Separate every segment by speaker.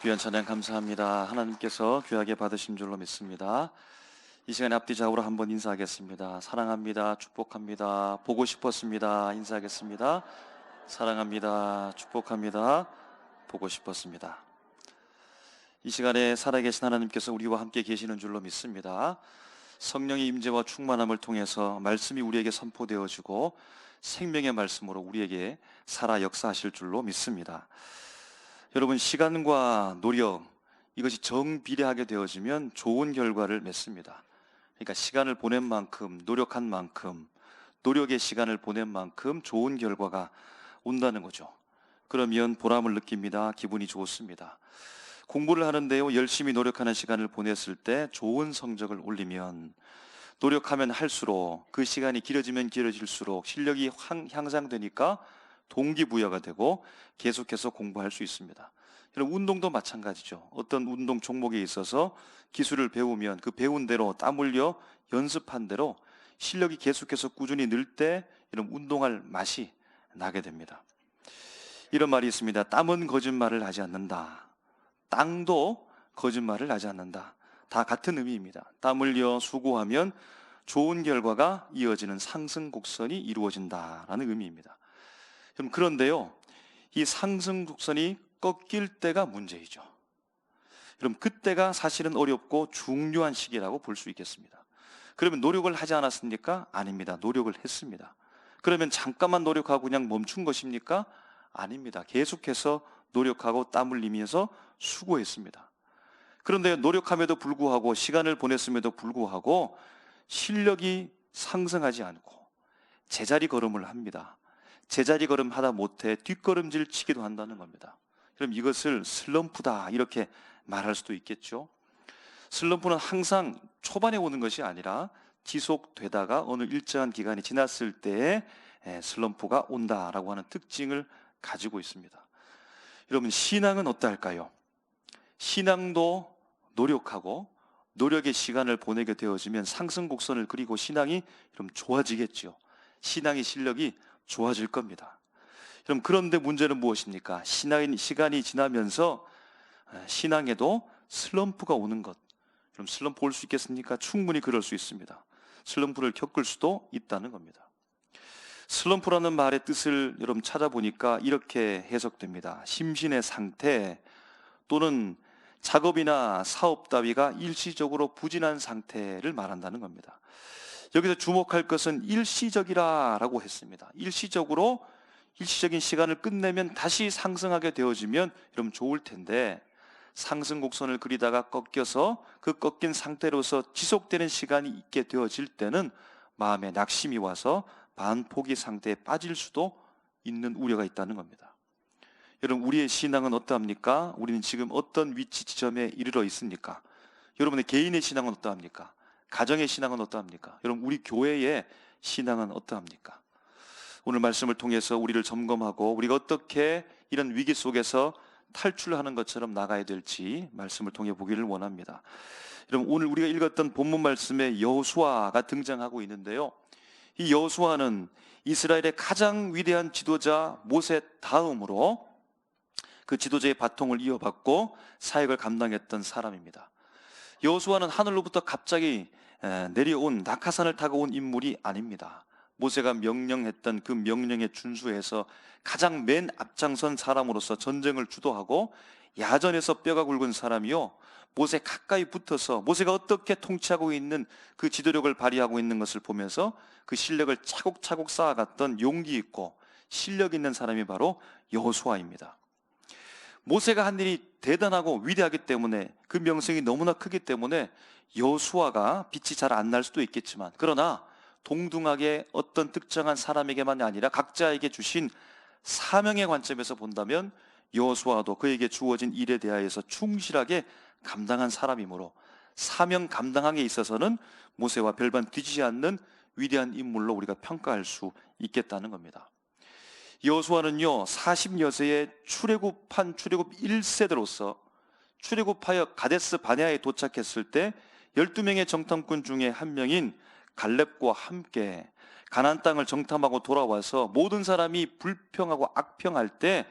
Speaker 1: 귀한 찬양 감사합니다. 하나님께서 귀하게 받으신 줄로 믿습니다. 이 시간에 앞뒤 좌우로 한번 인사하겠습니다. 사랑합니다. 축복합니다. 보고 싶었습니다. 인사하겠습니다. 사랑합니다. 축복합니다. 보고 싶었습니다. 이 시간에 살아계신 하나님께서 우리와 함께 계시는 줄로 믿습니다. 성령의 임재와 충만함을 통해서 말씀이 우리에게 선포되어지고 생명의 말씀으로 우리에게 살아 역사하실 줄로 믿습니다. 여러분, 시간과 노력, 이것이 정비례하게 되어지면 좋은 결과를 맺습니다. 그러니까 시간을 보낸 만큼, 노력한 만큼, 노력의 시간을 보낸 만큼 좋은 결과가 온다는 거죠. 그러면 보람을 느낍니다. 기분이 좋습니다. 공부를 하는데요, 열심히 노력하는 시간을 보냈을 때 좋은 성적을 올리면, 노력하면 할수록, 그 시간이 길어지면 길어질수록 실력이 향상되니까 동기부여가 되고 계속해서 공부할 수 있습니다. 여러분, 운동도 마찬가지죠. 어떤 운동 종목에 있어서 기술을 배우면 그 배운 대로 땀 흘려 연습한 대로 실력이 계속해서 꾸준히 늘 때 이런 운동할 맛이 나게 됩니다. 이런 말이 있습니다. 땀은 거짓말을 하지 않는다. 땅도 거짓말을 하지 않는다. 다 같은 의미입니다. 땀 흘려 수고하면 좋은 결과가 이어지는 상승 곡선이 이루어진다라는 의미입니다. 그런데요, 이 상승 곡선이 꺾일 때가 문제이죠. 그럼 그때가 사실은 어렵고 중요한 시기라고 볼 수 있겠습니다. 그러면 노력을 하지 않았습니까? 아닙니다. 노력을 했습니다. 그러면 잠깐만 노력하고 그냥 멈춘 것입니까? 아닙니다. 계속해서 노력하고 땀 흘리면서 수고했습니다. 그런데 노력함에도 불구하고, 시간을 보냈음에도 불구하고 실력이 상승하지 않고 제자리 걸음을 합니다. 제자리 걸음 하다 못해 뒷걸음질 치기도 한다는 겁니다. 그럼 이것을 슬럼프다, 이렇게 말할 수도 있겠죠. 슬럼프는 항상 초반에 오는 것이 아니라 지속되다가 어느 일정한 기간이 지났을 때에 슬럼프가 온다라고 하는 특징을 가지고 있습니다. 여러분, 신앙은 어떠할까요? 신앙도 노력하고 노력의 시간을 보내게 되어지면 상승 곡선을 그리고 신앙이 좀 좋아지겠죠. 신앙의 실력이 좋아질 겁니다. 그럼 그런데 문제는 무엇입니까? 시간이 지나면서 신앙에도 슬럼프가 오는 것. 그럼 슬럼프 올 수 있겠습니까? 충분히 그럴 수 있습니다. 슬럼프를 겪을 수도 있다는 겁니다. 슬럼프라는 말의 뜻을 여러분 찾아보니까 이렇게 해석됩니다. 심신의 상태 또는 작업이나 사업 따위가 일시적으로 부진한 상태를 말한다는 겁니다. 여기서 주목할 것은 일시적이라고 했습니다. 일시적인 시간을 끝내면 다시 상승하게 되어지면 여러분 좋을 텐데, 상승 곡선을 그리다가 꺾여서 그 꺾인 상태로서 지속되는 시간이 있게 되어질 때는 마음에 낙심이 와서 반포기 상태에 빠질 수도 있는 우려가 있다는 겁니다. 여러분, 우리의 신앙은 어떠합니까? 우리는 지금 어떤 위치 지점에 이르러 있습니까? 여러분의 개인의 신앙은 어떠합니까? 가정의 신앙은 어떠합니까? 여러분, 우리 교회의 신앙은 어떠합니까? 오늘 말씀을 통해서 우리를 점검하고 우리가 어떻게 이런 위기 속에서 탈출하는 것처럼 나가야 될지 말씀을 통해 보기를 원합니다. 여러분, 오늘 우리가 읽었던 본문 말씀에 여호수아가 등장하고 있는데요, 이 여호수아는 이스라엘의 가장 위대한 지도자 모세 다음으로 그 지도자의 바통을 이어받고 사역을 감당했던 사람입니다. 여호수아는 하늘로부터 갑자기 내려온 낙하산을 타고 온 인물이 아닙니다. 모세가 명령했던 그 명령에 준수해서 가장 맨 앞장선 사람으로서 전쟁을 주도하고 야전에서 뼈가 굵은 사람이요, 모세 가까이 붙어서 모세가 어떻게 통치하고 있는 그 지도력을 발휘하고 있는 것을 보면서 그 실력을 차곡차곡 쌓아갔던 용기 있고 실력 있는 사람이 바로 여호수아입니다. 모세가 한 일이 대단하고 위대하기 때문에, 그 명성이 너무나 크기 때문에 여호수아가 빛이 잘 안 날 수도 있겠지만, 그러나 동등하게 어떤 특정한 사람에게만이 아니라 각자에게 주신 사명의 관점에서 본다면 여호수아도 그에게 주어진 일에 대하여서 충실하게 감당한 사람이므로 사명 감당함에 있어서는 모세와 별반 뒤지지 않는 위대한 인물로 우리가 평가할 수 있겠다는 겁니다. 여호수아는요, 40여세에 출애굽 1세대로서 출애굽하여 가데스 바네아에 도착했을 때 12명의 정탐꾼 중에 한 명인 갈렙과 함께 가나안 땅을 정탐하고 돌아와서 모든 사람이 불평하고 악평할 때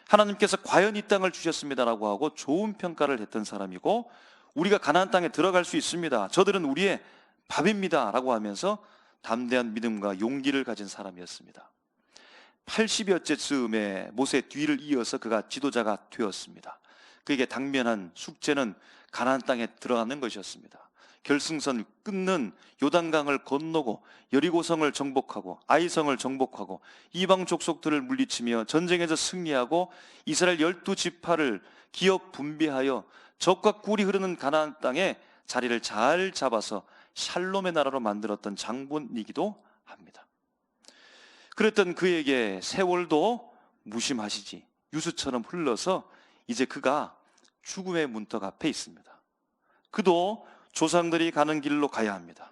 Speaker 1: 하나님께서 과연 이 땅을 주셨습니다라고 하고 좋은 평가를 했던 사람이고, 우리가 가나안 땅에 들어갈 수 있습니다, 저들은 우리의 밥입니다 라고 하면서 담대한 믿음과 용기를 가진 사람이었습니다. 80여째 즈음에 모세의 뒤를 이어서 그가 지도자가 되었습니다. 그에게 당면한 숙제는 가나안 땅에 들어가는 것이었습니다. 결승선 끊는 요단강을 건너고 여리고성을 정복하고 아이성을 정복하고 이방 족속들을 물리치며 전쟁에서 승리하고 이스라엘 12지파를 기업 분배하여 적과 꿀이 흐르는 가나안 땅에 자리를 잘 잡아서 샬롬의 나라로 만들었던 장본이기도 합니다. 그랬던 그에게 세월도 무심하시지 유수처럼 흘러서 이제 그가 죽음의 문턱 앞에 있습니다. 그도 조상들이 가는 길로 가야 합니다.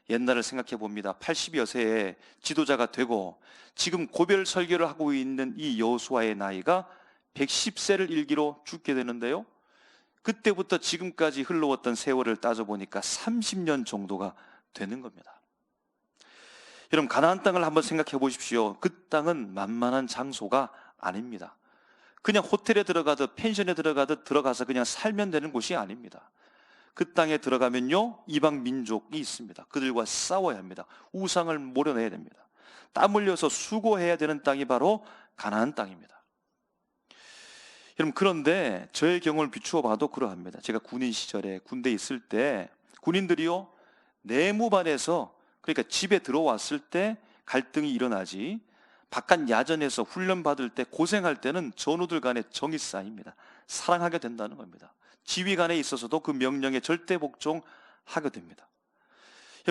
Speaker 1: 옛날을 생각해 봅니다. 80여 세에 지도자가 되고 지금 고별 설교를 하고 있는 이 여호수아의 나이가 110세를 일기로 죽게 되는데요, 그때부터 지금까지 흘러왔던 세월을 따져보니까 30년 정도가 되는 겁니다. 여러분, 가나안 땅을 한번 생각해 보십시오. 그 땅은 만만한 장소가 아닙니다. 그냥 호텔에 들어가듯 펜션에 들어가듯 들어가서 그냥 살면 되는 곳이 아닙니다. 그 땅에 들어가면요, 이방 민족이 있습니다. 그들과 싸워야 합니다. 우상을 모려내야 됩니다. 땀 흘려서 수고해야 되는 땅이 바로 가나안 땅입니다. 여러분, 그런데 저의 경험을 비추어 봐도 그러합니다. 제가 군인 시절에 군대에 있을 때 군인들이요, 내무반에서, 그러니까 집에 들어왔을 때 갈등이 일어나지 바깥 야전에서 훈련 받을 때 고생할 때는 전우들 간에 정이 쌓입니다. 사랑하게 된다는 겁니다. 지휘 간에 있어서도 그 명령에 절대 복종하게 됩니다.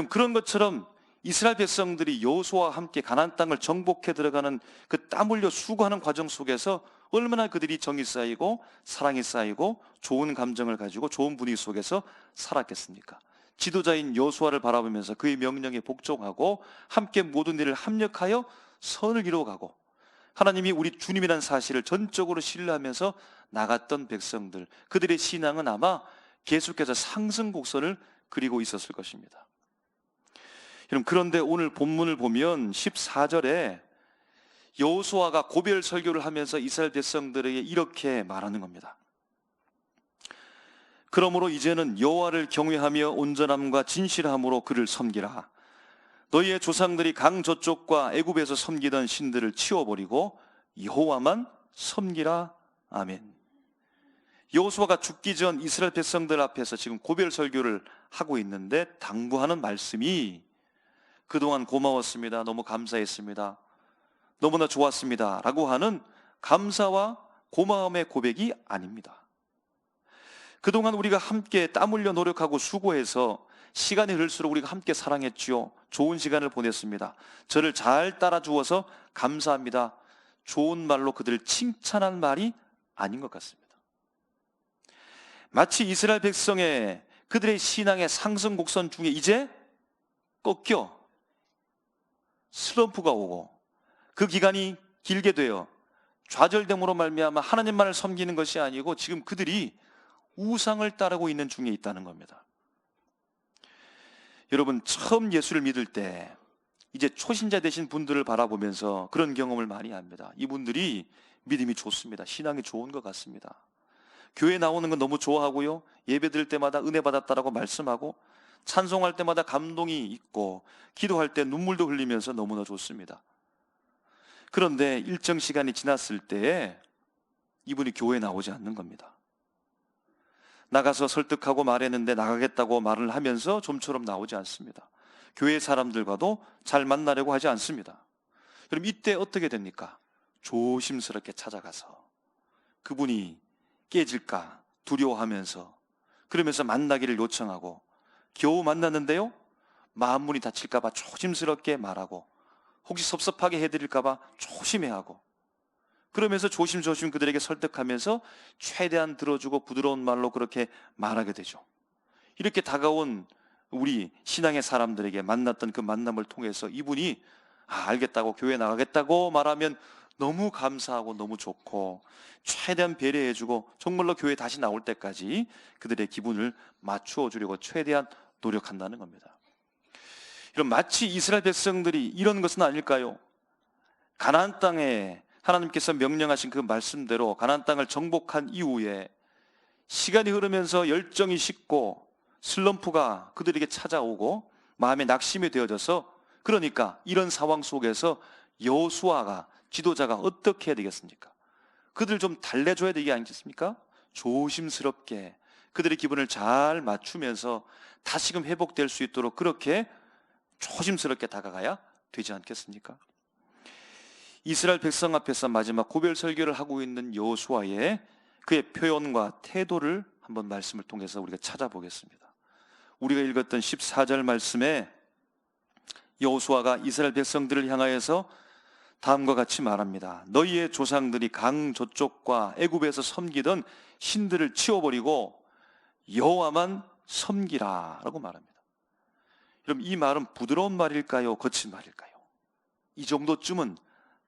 Speaker 1: 그런 것처럼 이스라엘 백성들이 여호수아와 함께 가나안 땅을 정복해 들어가는 그 땀 흘려 수고하는 과정 속에서 얼마나 그들이 정이 쌓이고 사랑이 쌓이고 좋은 감정을 가지고 좋은 분위기 속에서 살았겠습니까? 지도자인 여호수아를 바라보면서 그의 명령에 복종하고 함께 모든 일을 합력하여 선을 이루어가고 하나님이 우리 주님이라는 사실을 전적으로 신뢰하면서 나갔던 백성들, 그들의 신앙은 아마 계속해서 상승 곡선을 그리고 있었을 것입니다. 여러분, 그런데 오늘 본문을 보면 14절에 여호수아가 고별 설교를 하면서 이스라엘 백성들에게 이렇게 말하는 겁니다. 그러므로 이제는 여호와를 경외하며 온전함과 진실함으로 그를 섬기라. 너희의 조상들이 강 저쪽과 애굽에서 섬기던 신들을 치워버리고 여호와만 섬기라. 아멘. 여호수아가 죽기 전 이스라엘 백성들 앞에서 지금 고별 설교를 하고 있는데 당부하는 말씀이 그동안 고마웠습니다, 너무 감사했습니다, 너무나 좋았습니다 라고 하는 감사와 고마움의 고백이 아닙니다. 그동안 우리가 함께 땀 흘려 노력하고 수고해서 시간이 흐를수록 우리가 함께 사랑했지요, 좋은 시간을 보냈습니다, 저를 잘 따라주어서 감사합니다, 좋은 말로 그들을 칭찬한 말이 아닌 것 같습니다. 마치 이스라엘 백성의 그들의 신앙의 상승 곡선 중에 이제 꺾여 슬럼프가 오고 그 기간이 길게 되어 좌절됨으로 말미암아 하나님만을 섬기는 것이 아니고 지금 그들이 우상을 따르고 있는 중에 있다는 겁니다. 여러분, 처음 예수를 믿을 때 이제 초신자 되신 분들을 바라보면서 그런 경험을 많이 합니다. 이분들이 믿음이 좋습니다. 신앙이 좋은 것 같습니다. 교회 나오는 건 너무 좋아하고요, 예배 드릴 때마다 은혜 받았다라고 말씀하고 찬송할 때마다 감동이 있고 기도할 때 눈물도 흘리면서 너무나 좋습니다. 그런데 일정 시간이 지났을 때에 이분이 교회에 나오지 않는 겁니다. 나가서 설득하고 말했는데 나가겠다고 말을 하면서 좀처럼 나오지 않습니다. 교회 사람들과도 잘 만나려고 하지 않습니다. 그럼 이때 어떻게 됩니까? 조심스럽게 찾아가서 그분이 깨질까 두려워하면서 그러면서 만나기를 요청하고 겨우 만났는데요, 마음문이 닫힐까 봐 조심스럽게 말하고 혹시 섭섭하게 해드릴까 봐 조심해하고 그러면서 조심조심 그들에게 설득하면서 최대한 들어주고 부드러운 말로 그렇게 말하게 되죠. 이렇게 다가온 우리 신앙의 사람들에게 만났던 그 만남을 통해서 이분이 알겠다고 교회 나가겠다고 말하면 너무 감사하고 너무 좋고 최대한 배려해주고 정말로 교회 다시 나올 때까지 그들의 기분을 맞추어 주려고 최대한 노력한다는 겁니다. 이런 마치 이스라엘 백성들이 이런 것은 아닐까요? 가나안 땅에 하나님께서 명령하신 그 말씀대로 가나안 땅을 정복한 이후에 시간이 흐르면서 열정이 식고 슬럼프가 그들에게 찾아오고 마음에 낙심이 되어져서, 그러니까 이런 상황 속에서 여호수아가, 지도자가 어떻게 해야 되겠습니까? 그들 좀 달래줘야 되지 않겠습니까? 조심스럽게 그들의 기분을 잘 맞추면서 다시금 회복될 수 있도록 그렇게 조심스럽게 다가가야 되지 않겠습니까? 이스라엘 백성 앞에서 마지막 고별 설교를 하고 있는 여호수아의 그의 표현과 태도를 한번 말씀을 통해서 우리가 찾아보겠습니다. 우리가 읽었던 14절 말씀에 여호수아가 이스라엘 백성들을 향하여서 다음과 같이 말합니다. 너희의 조상들이 강 저쪽과 애굽에서 섬기던 신들을 치워버리고 여호와만 섬기라 라고 말합니다. 그럼 이 말은 부드러운 말일까요? 거친 말일까요? 이 정도쯤은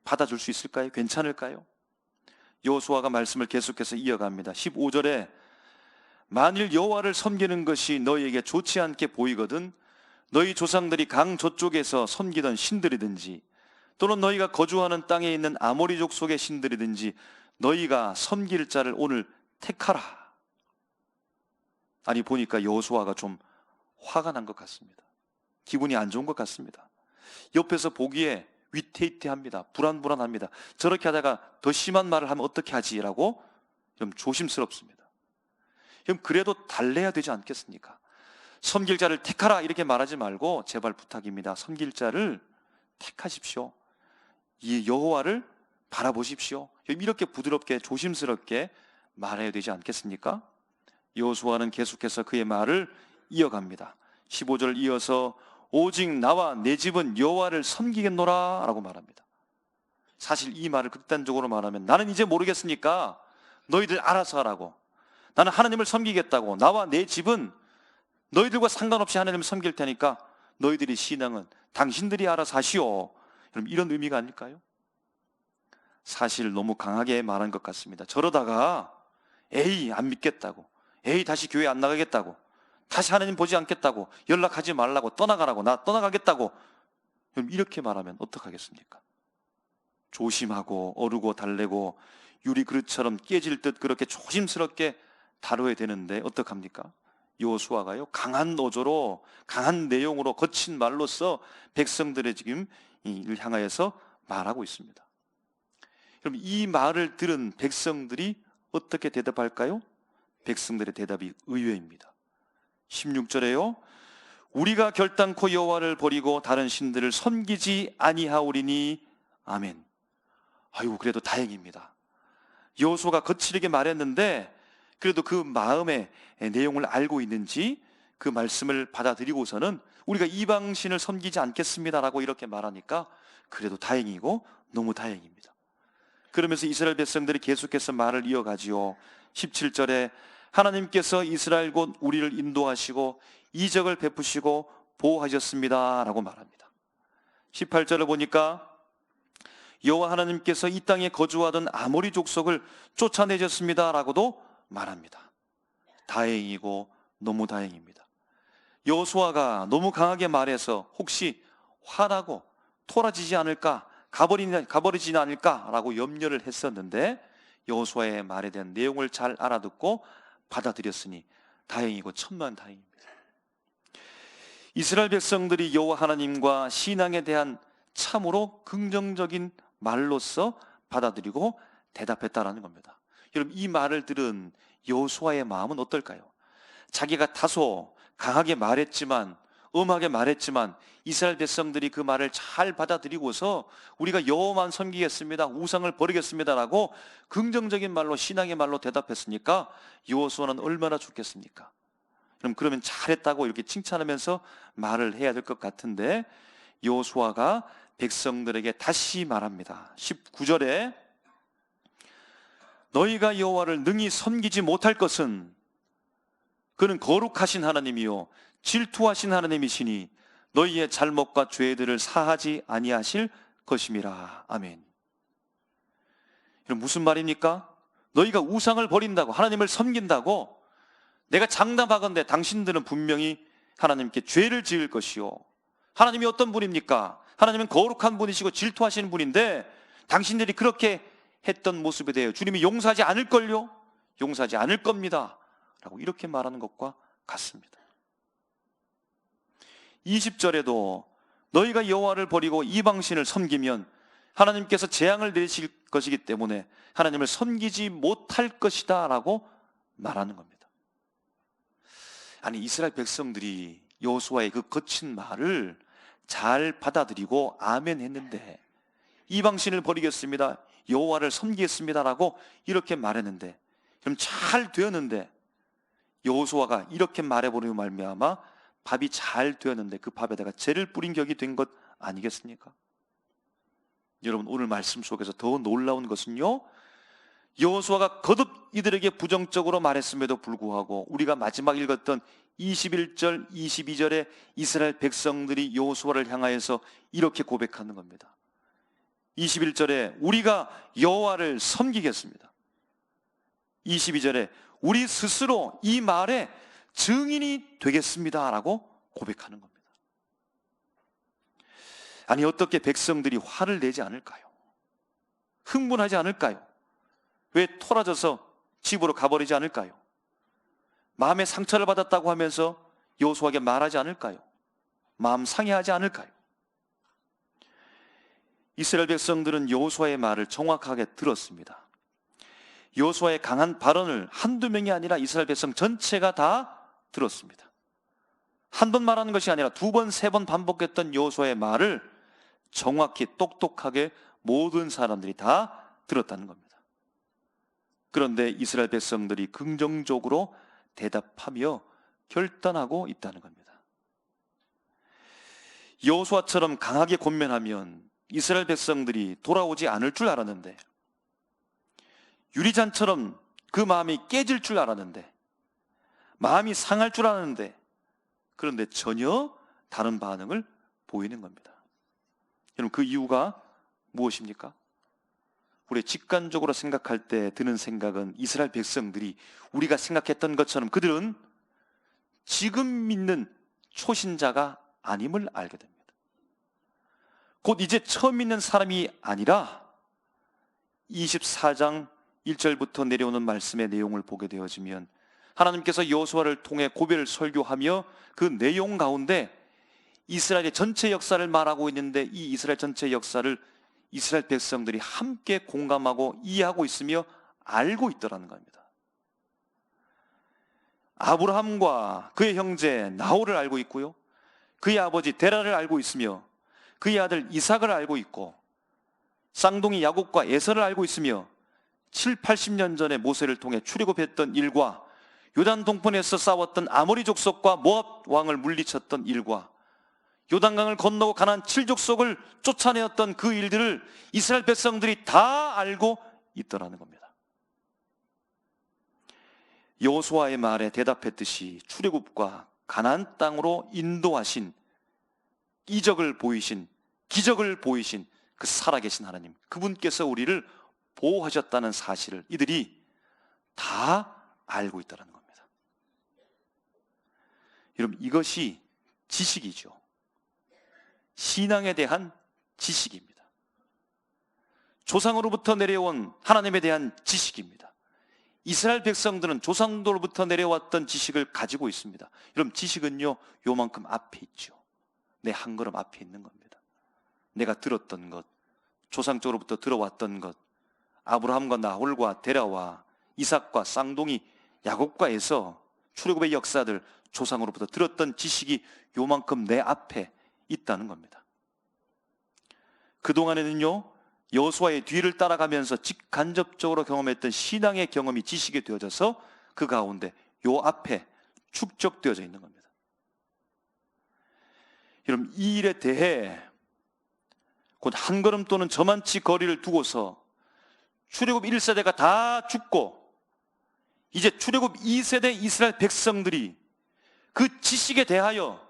Speaker 1: 받아줄 수 있을까요? 괜찮을까요? 여호수아가 말씀을 계속해서 이어갑니다. 15절에 만일 여호와를 섬기는 것이 너희에게 좋지 않게 보이거든 너희 조상들이 강 저쪽에서 섬기던 신들이든지 또는 너희가 거주하는 땅에 있는 아모리족 속의 신들이든지 너희가 섬길 자를 오늘 택하라. 아니, 보니까 여호수아가 좀 화가 난 것 같습니다. 기분이 안 좋은 것 같습니다. 옆에서 보기에 위태위태합니다. 불안불안합니다. 저렇게 하다가 더 심한 말을 하면 어떻게 하지라고 좀 조심스럽습니다. 그럼 그래도 달래야 되지 않겠습니까? 섬길 자를 택하라 이렇게 말하지 말고 제발 부탁입니다. 섬길 자를 택하십시오. 이 여호와를 바라보십시오. 이렇게 부드럽게 조심스럽게 말해야 되지 않겠습니까? 여호수아는 계속해서 그의 말을 이어갑니다. 15절 이어서 오직 나와 내 집은 여호와를 섬기겠노라 라고 말합니다. 사실 이 말을 극단적으로 말하면 나는 이제 모르겠으니까 너희들 알아서 하라고, 나는 하나님을 섬기겠다고, 나와 내 집은 너희들과 상관없이 하나님을 섬길 테니까 너희들이 신앙은 당신들이 알아서 하시오. 그럼 이런 의미가 아닐까요? 사실 너무 강하게 말한 것 같습니다. 저러다가 에이 안 믿겠다고, 에이 다시 교회 안 나가겠다고, 다시 하나님 보지 않겠다고, 연락하지 말라고, 떠나가라고, 나 떠나가겠다고, 그럼 이렇게 말하면 어떡하겠습니까? 조심하고 어르고 달래고 유리 그릇처럼 깨질 듯 그렇게 조심스럽게 다뤄야 되는데 어떡합니까? 여호수아가요 강한 어조로, 강한 내용으로, 거친 말로써 백성들의 지금 이를 향하여서 말하고 있습니다. 그럼 이 말을 들은 백성들이 어떻게 대답할까요? 백성들의 대답이 의외입니다. 16절에요 우리가 결단코 여호와를 버리고 다른 신들을 섬기지 아니하오리니 아멘. 아이고, 그래도 다행입니다. 여호수아가 거칠게 말했는데 그래도 그 마음의 내용을 알고 있는지 그 말씀을 받아들이고서는 우리가 이방신을 섬기지 않겠습니다라고 이렇게 말하니까 그래도 다행이고 너무 다행입니다. 그러면서 이스라엘 백성들이 계속해서 말을 이어가지요. 17절에 하나님께서 이스라엘 곧 우리를 인도하시고 이적을 베푸시고 보호하셨습니다 라고 말합니다. 18절을 보니까 여호와 하나님께서 이 땅에 거주하던 아모리 족속을 쫓아내셨습니다 라고도 말합니다. 다행이고 너무 다행입니다. 여호수아가 너무 강하게 말해서 혹시 화나고 토라지지 않을까, 가버리지 않을까라고 염려를 했었는데 여호수아의 말에 대한 내용을 잘 알아듣고 받아들였으니 다행이고 천만 다행입니다. 이스라엘 백성들이 여호와 하나님과 신앙에 대한 참으로 긍정적인 말로서 받아들이고 대답했다라는 겁니다. 여러분, 이 말을 들은 여호수아의 마음은 어떨까요? 자기가 다소 강하게 말했지만, 엄하게 말했지만 이스라엘 백성들이 그 말을 잘 받아들이고서 우리가 여호와만 섬기겠습니다, 우상을 버리겠습니다라고 긍정적인 말로, 신앙의 말로 대답했으니까 여호수아는 얼마나 좋겠습니까? 그러면 잘했다고 이렇게 칭찬하면서 말을 해야 될 것 같은데 여호수아가 백성들에게 다시 말합니다. 19절에 너희가 여호와를 능히 섬기지 못할 것은 그는 거룩하신 하나님이요 질투하신 하나님이시니 너희의 잘못과 죄들을 사하지 아니하실 것임이라. 아멘. 이건 무슨 말입니까? 너희가 우상을 버린다고, 하나님을 섬긴다고 내가 장담하건대 당신들은 분명히 하나님께 죄를 지을 것이요, 하나님이 어떤 분입니까? 하나님은 거룩한 분이시고 질투하시는 분인데 당신들이 그렇게 했던 모습에 대해 주님이 용서하지 않을걸요? 용서하지 않을 겁니다 라고 이렇게 말하는 것과 같습니다. 20절에도 너희가 여호와를 버리고 이방신을 섬기면 하나님께서 재앙을 내리실 것이기 때문에 하나님을 섬기지 못할 것이다 라고 말하는 겁니다. 아니, 이스라엘 백성들이 여호수아의 그 거친 말을 잘 받아들이고 아멘 했는데, 이방신을 버리겠습니다, 여호와를 섬기겠습니다 라고 이렇게 말했는데, 그럼 잘 되었는데, 여호수아가 이렇게 말해버리고 말미암아 밥이 잘 되었는데 그 밥에다가 재를 뿌린 격이 된 것 아니겠습니까? 여러분, 오늘 말씀 속에서 더 놀라운 것은요, 여호수아가 거듭 이들에게 부정적으로 말했음에도 불구하고 우리가 마지막 읽었던 21절, 22절에 이스라엘 백성들이 여호수아를 향하여서 이렇게 고백하는 겁니다. 21절에 우리가 여호와를 섬기겠습니다. 22절에 우리 스스로 이 말에 증인이 되겠습니다 라고 고백하는 겁니다. 아니, 어떻게 백성들이 화를 내지 않을까요? 흥분하지 않을까요? 왜 토라져서 집으로 가버리지 않을까요? 마음의 상처를 받았다고 하면서 여호수아에게 말하지 않을까요? 마음 상해하지 않을까요? 이스라엘 백성들은 여호수아의 말을 정확하게 들었습니다. 여호수아의 강한 발언을 한두 명이 아니라 이스라엘 백성 전체가 다 들었습니다. 한 번 말하는 것이 아니라 두 번, 세 번 반복했던 여호수아의 말을 정확히 똑똑하게 모든 사람들이 다 들었다는 겁니다. 그런데 이스라엘 백성들이 긍정적으로 대답하며 결단하고 있다는 겁니다. 여호수아처럼 강하게 권면하면 이스라엘 백성들이 돌아오지 않을 줄 알았는데, 유리잔처럼 그 마음이 깨질 줄 알았는데, 마음이 상할 줄 알았는데, 그런데 전혀 다른 반응을 보이는 겁니다. 여러분, 그 이유가 무엇입니까? 우리 직관적으로 생각할 때 드는 생각은 이스라엘 백성들이 우리가 생각했던 것처럼 그들은 지금 믿는 초신자가 아님을 알게 됩니다. 곧 이제 처음 믿는 사람이 아니라 24장 1절부터 내려오는 말씀의 내용을 보게 되어지면 하나님께서 여호수아를 통해 고별을 설교하며 그 내용 가운데 이스라엘의 전체 역사를 말하고 있는데, 이 이스라엘 전체 역사를 이스라엘 백성들이 함께 공감하고 이해하고 있으며 알고 있더라는 겁니다. 아브라함과 그의 형제 나홀을 알고 있고요, 그의 아버지 데라를 알고 있으며 그의 아들 이삭을 알고 있고, 쌍둥이 야곱과 에서를 알고 있으며 7, 80년 전에 모세를 통해 출애굽했던 일과 요단 동편에서 싸웠던 아모리 족속과 모압 왕을 물리쳤던 일과 요단강을 건너고 가나안 7족속을 쫓아내었던 그 일들을 이스라엘 백성들이 다 알고 있더라는 겁니다. 여호수아의 말에 대답했듯이 출애굽과 가나안 땅으로 인도하신, 이적을 보이신, 기적을 보이신 그 살아계신 하나님, 그분께서 우리를 보호하셨다는 사실을 이들이 다 알고 있다는 겁니다. 여러분, 이것이 지식이죠. 신앙에 대한 지식입니다. 조상으로부터 내려온 하나님에 대한 지식입니다. 이스라엘 백성들은 조상들로부터 내려왔던 지식을 가지고 있습니다. 여러분, 지식은요, 요만큼 앞에 있죠. 내 한 걸음 앞에 있는 겁니다. 내가 들었던 것, 조상적으로부터 들어왔던 것, 아브라함과 나홀과 데라와 이삭과 쌍둥이 야곱과 에서, 출애굽의 역사들, 조상으로부터 들었던 지식이 요만큼 내 앞에 있다는 겁니다. 그동안에는요, 여호수아의 뒤를 따라가면서 직간접적으로 경험했던 신앙의 경험이 지식이 되어져서 그 가운데 요 앞에 축적되어져 있는 겁니다. 여러분, 이 일에 대해 곧 한 걸음 또는 저만치 거리를 두고서 출애굽 1세대가 다 죽고 이제 출애굽 2세대 이스라엘 백성들이 그 지식에 대하여,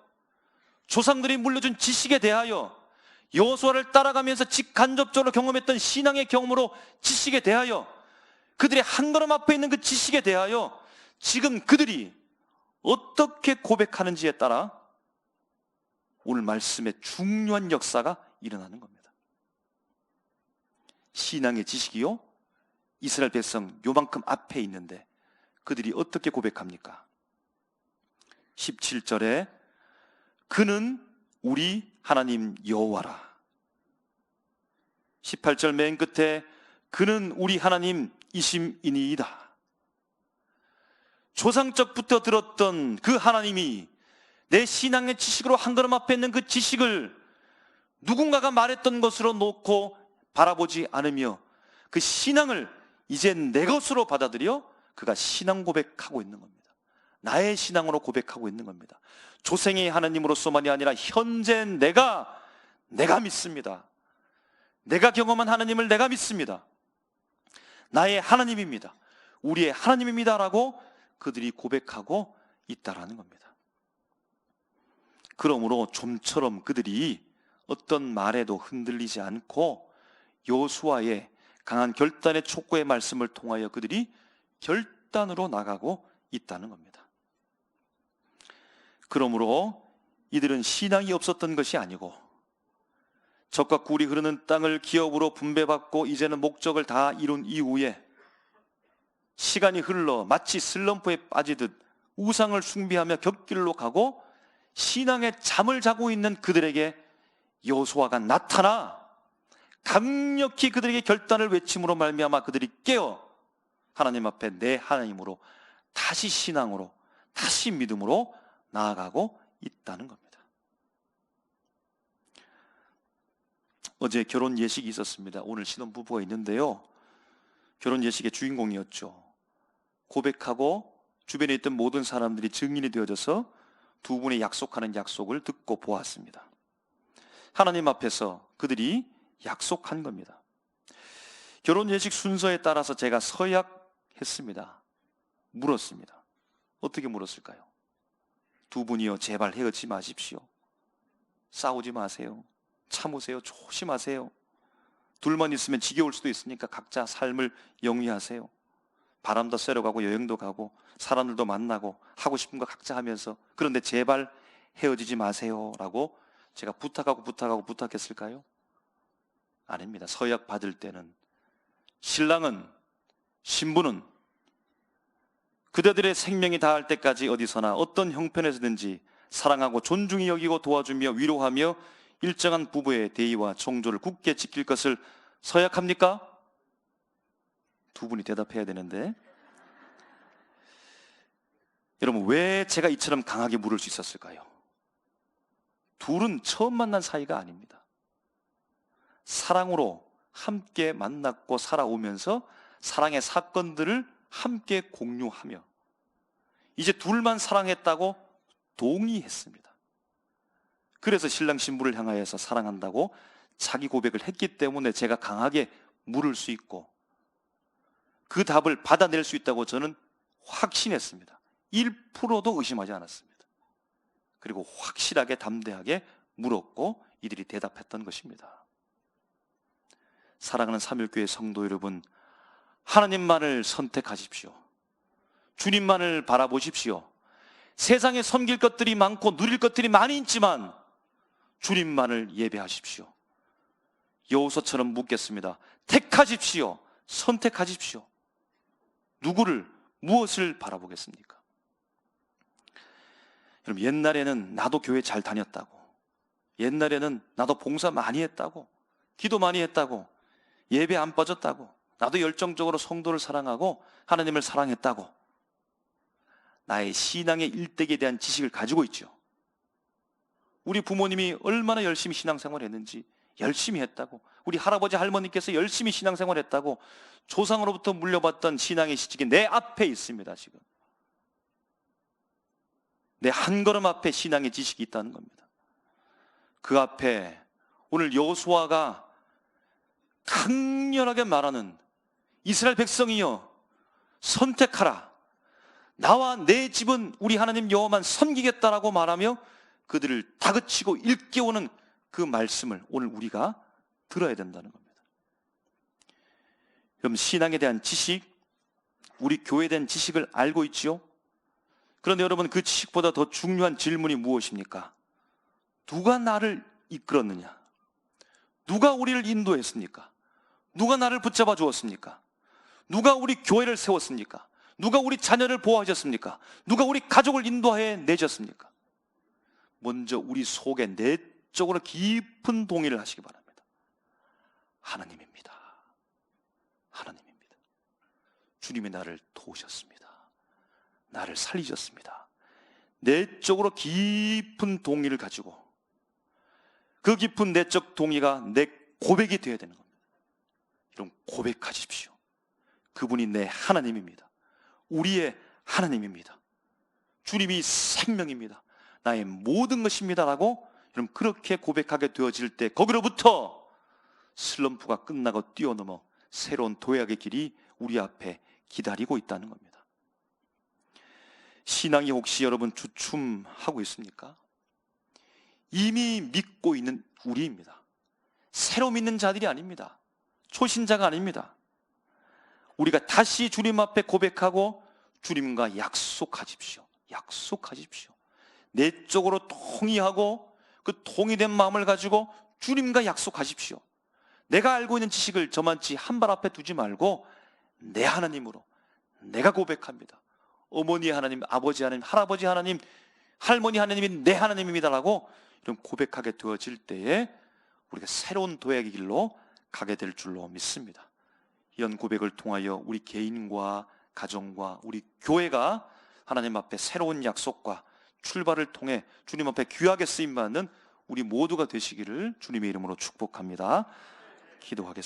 Speaker 1: 조상들이 물려준 지식에 대하여, 여호수아를 따라가면서 직간접적으로 경험했던 신앙의 경험으로 지식에 대하여, 그들의 한 걸음 앞에 있는 그 지식에 대하여 지금 그들이 어떻게 고백하는지에 따라 오늘 말씀의 중요한 역사가 일어나는 겁니다. 신앙의 지식이요, 이스라엘 백성 요만큼 앞에 있는데 그들이 어떻게 고백합니까? 17절에 그는 우리 하나님 여호와라. 18절 맨 끝에 그는 우리 하나님이심이니이다. 조상적부터 들었던 그 하나님이 내 신앙의 지식으로 한 걸음 앞에 있는 그 지식을 누군가가 말했던 것으로 놓고 바라보지 않으며 그 신앙을 이제 내 것으로 받아들여 그가 신앙 고백하고 있는 겁니다. 나의 신앙으로 고백하고 있는 겁니다. 조생의 하나님으로서만이 아니라 현재 내가 믿습니다. 내가 경험한 하나님을 내가 믿습니다. 나의 하나님입니다. 우리의 하나님입니다라고 그들이 고백하고 있다라는 겁니다. 그러므로 좀처럼 그들이 어떤 말에도 흔들리지 않고 여호수아의 강한 결단의 촉구의 말씀을 통하여 그들이 결단으로 나가고 있다는 겁니다. 그러므로 이들은 신앙이 없었던 것이 아니고 적과 꿀이 흐르는 땅을 기업으로 분배받고 이제는 목적을 다 이룬 이후에 시간이 흘러 마치 슬럼프에 빠지듯 우상을 숭배하며 곁길로 가고 신앙의 잠을 자고 있는 그들에게 여호수아가 나타나 강력히 그들에게 결단을 외침으로 말미암아 그들이 깨어 하나님 앞에 내 하나님으로 다시 신앙으로 다시 믿음으로 나아가고 있다는 겁니다. 어제 결혼 예식이 있었습니다. 오늘 신혼부부가 있는데요, 결혼 예식의 주인공이었죠. 고백하고 주변에 있던 모든 사람들이 증인이 되어져서 두 분이 약속하는 약속을 듣고 보았습니다. 하나님 앞에서 그들이 약속한 겁니다. 결혼 예식 순서에 따라서 제가 서약했습니다. 물었습니다. 어떻게 물었을까요? 두 분이요, 제발 헤어지지 마십시오. 싸우지 마세요. 참으세요. 조심하세요. 둘만 있으면 지겨울 수도 있으니까 각자 삶을 영위하세요. 바람도 쐬러 가고 여행도 가고 사람들도 만나고 하고 싶은 거 각자 하면서, 그런데 제발 헤어지지 마세요 라고 제가 부탁했을까요? 아닙니다. 서약 받을 때는 신랑은, 신부는 그대들의 생명이 다할 때까지 어디서나 어떤 형편에서든지 사랑하고 존중히 여기고 도와주며 위로하며 일정한 부부의 대의와 정조를 굳게 지킬 것을 서약합니까? 두 분이 대답해야 되는데, 여러분 왜 제가 이처럼 강하게 물을 수 있었을까요? 둘은 처음 만난 사이가 아닙니다. 사랑으로 함께 만났고 살아오면서 사랑의 사건들을 함께 공유하며 이제 둘만 사랑했다고 동의했습니다. 그래서 신랑 신부를 향하여서 사랑한다고 자기 고백을 했기 때문에 제가 강하게 물을 수 있고 그 답을 받아낼 수 있다고 저는 확신했습니다. 1%도 의심하지 않았습니다. 그리고 확실하게 담대하게 물었고 이들이 대답했던 것입니다. 사랑하는 삼일교회 성도 여러분, 하나님만을 선택하십시오. 주님만을 바라보십시오. 세상에 섬길 것들이 많고 누릴 것들이 많이 있지만 주님만을 예배하십시오. 여호수아처럼 묻겠습니다. 택하십시오. 선택하십시오. 누구를, 무엇을 바라보겠습니까? 여러분, 옛날에는 나도 교회 잘 다녔다고, 옛날에는 나도 봉사 많이 했다고, 기도 많이 했다고, 예배 안 빠졌다고, 나도 열정적으로 성도를 사랑하고 하나님을 사랑했다고 나의 신앙의 일대기에 대한 지식을 가지고 있죠. 우리 부모님이 얼마나 열심히 신앙생활을 했는지 열심히 했다고, 우리 할아버지 할머니께서 열심히 신앙생활을 했다고 조상으로부터 물려받던 신앙의 지식이 내 앞에 있습니다. 지금 내 한 걸음 앞에 신앙의 지식이 있다는 겁니다. 그 앞에 오늘 여호수아가 강렬하게 말하는 이스라엘 백성이여 선택하라, 나와 내 집은 우리 하나님 여호와만 섬기겠다라고 말하며 그들을 다그치고 일깨우는 그 말씀을 오늘 우리가 들어야 된다는 겁니다. 그럼 신앙에 대한 지식, 우리 교회에 대한 지식을 알고 있지요? 그런데 여러분, 그 지식보다 더 중요한 질문이 무엇입니까? 누가 나를 이끌었느냐? 누가 우리를 인도했습니까? 누가 나를 붙잡아 주었습니까? 누가 우리 교회를 세웠습니까? 누가 우리 자녀를 보호하셨습니까? 누가 우리 가족을 인도하여 내셨습니까? 먼저 우리 속에 내적으로 깊은 동의를 하시기 바랍니다. 하나님입니다. 하나님입니다. 주님이 나를 도우셨습니다. 나를 살리셨습니다. 내적으로 깊은 동의를 가지고 그 깊은 내적 동의가 내 고백이 되어야 되는 겁니다. 여러분, 고백하십시오. 그분이 내 하나님입니다. 우리의 하나님입니다. 주님이 생명입니다. 나의 모든 것입니다 라고 여러분 그렇게 고백하게 되어질 때 거기로부터 슬럼프가 끝나고 뛰어넘어 새로운 도약의 길이 우리 앞에 기다리고 있다는 겁니다. 신앙이 혹시 여러분 주춤하고 있습니까? 이미 믿고 있는 우리입니다. 새로 믿는 자들이 아닙니다. 초신자가 아닙니다. 우리가 다시 주님 앞에 고백하고 주님과 약속하십시오. 약속하십시오. 내적으로 동의하고 그 동의된 마음을 가지고 주님과 약속하십시오. 내가 알고 있는 지식을 저만치 한 발 앞에 두지 말고 내 하나님으로 내가 고백합니다. 어머니 하나님, 아버지 하나님, 할아버지 하나님, 할머니 하나님이 내 하나님입니다라고 이런 고백하게 되어질 때에 우리가 새로운 도약의 길로 가게 될 줄로 믿습니다. 이런 고백을 통하여 우리 개인과 가정과 우리 교회가 하나님 앞에 새로운 약속과 출발을 통해 주님 앞에 귀하게 쓰임받는 우리 모두가 되시기를 주님의 이름으로 축복합니다. 기도하겠습니다.